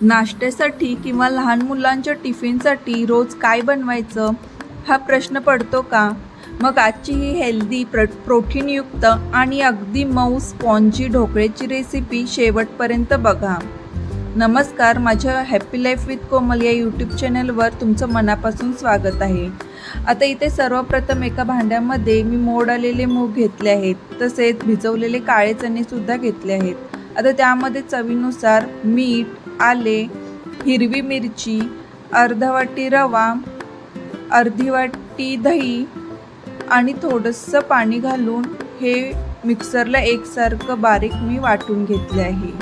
नाश्त्यासाठी किंवा लहान मुलांच्या टिफिनसाठी रोज काय बनवायचं हा प्रश्न पडतो का? मग आजची ही हेल्दी प्रोटीनयुक्त आणि अगदी मऊ स्पॉन्जी ढोकळ्याची रेसिपी शेवटपर्यंत बघा. नमस्कार, माझ्या हॅपी लाईफ विथ कोमल या यूट्यूब चॅनलवर तुमचं मनापासून स्वागत आहे. आता इथे सर्वप्रथम एका भांड्यामध्ये मी मोड आलेले मूग घेतले आहेत, तसेच भिजवलेले काळे चणेसुद्धा घेतले आहेत. आता त्यामध्ये चवीनुसार मीठ, आले, हिरवी मिरची, अर्धा वाटी रवा, अर्धी वाटी दही आणि थोडंसं पाणी घालून हे मिक्सरला एकसारखं बारीक मी वाटून घेतले आहे.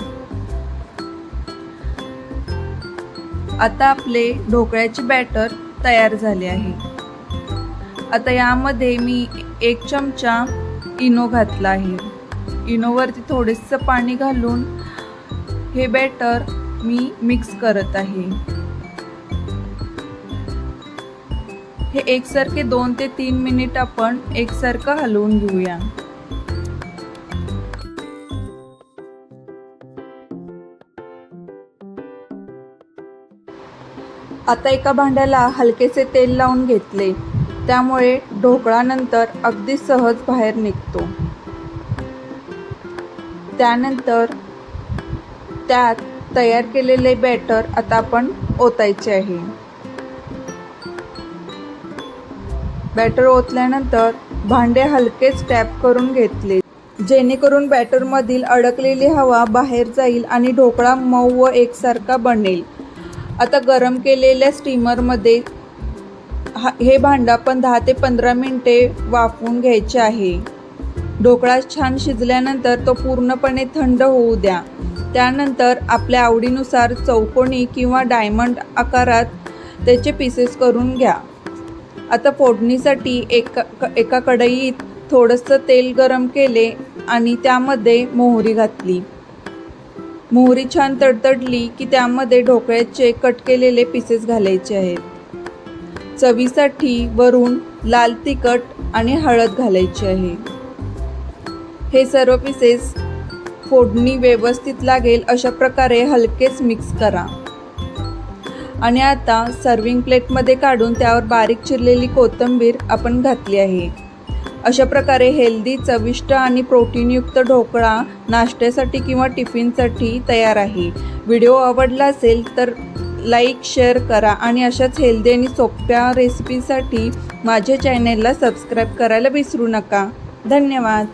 आता आपले ढोकळ्याचे बॅटर तयार झाले आहे. आता यामध्ये मी 1 चमचा इनो घातला आहे. इनोवरती थोडेसं पाणी घालून हे बॅटर मी मिक्स करत आहे. हे एकसारखे 2 ते 3 मिनिट आपण एकसारखं हलवून घेऊया. आता एका भांड्याला हलकेसे तेल लावून घेतले, त्यामुळे ढोकळा नंतर अगदी सहज बाहेर निघतो. त्यानंतर त्यात तयार केलेले बॅटर आता आपण ओतायचे आहे. बॅटर ओतल्यानंतर भांडे हलकेच टॅप करून घेतले, जेणेकरून बॅटरमधील अडकलेली हवा बाहेर जाईल आणि ढोकळा मऊ व एकसारखा बनेल. आता गरम केलेल्या स्टीमरमध्ये हे भांडं आपण 10 ते 15 मिनिटे वाफवून घ्यायचे आहे. ढोकळा छान शिजल्यानंतर तो पूर्णपणे थंड होऊ द्या. त्यानंतर आपल्या आवडीनुसार चौकोनी किंवा डायमंड आकारात त्याचे पीसेस करून घ्या. आता फोडणीसाठी एका कढईत थोडंसं तेल गरम केले आणि त्यामध्ये मोहरी घातली. मोहरी छान तडतडली की त्यामध्ये ढोकळ्याचे कट केलेले पीसेस घालायचे आहेत. चवीसाठी वरून लाल तिखट आणि हळद घालायची आहे. हे सर्व पीसेस फोडणी व्यवस्थित लागेल अशा प्रकारे हलकेच मिक्स करा. आणि आता सर्विंग प्लेटमध्ये काढून त्यावर बारीक चिरलेली कोथिंबीर आपण घातली आहे. अशा प्रकारे हेल्दी, चविष्ट आणि प्रोटीनयुक्त ढोकळा नाश्त्यासाठी किंवा टिफिनसाठी तयार आहे. व्हिडिओ आवडला असेल तर लाईक, शेअर करा आणि अशाच हेल्दी आणि सोप्या रेसिपीसाठी माझ्या चॅनेलला सबस्क्राईब करायला विसरू नका. धन्यवाद.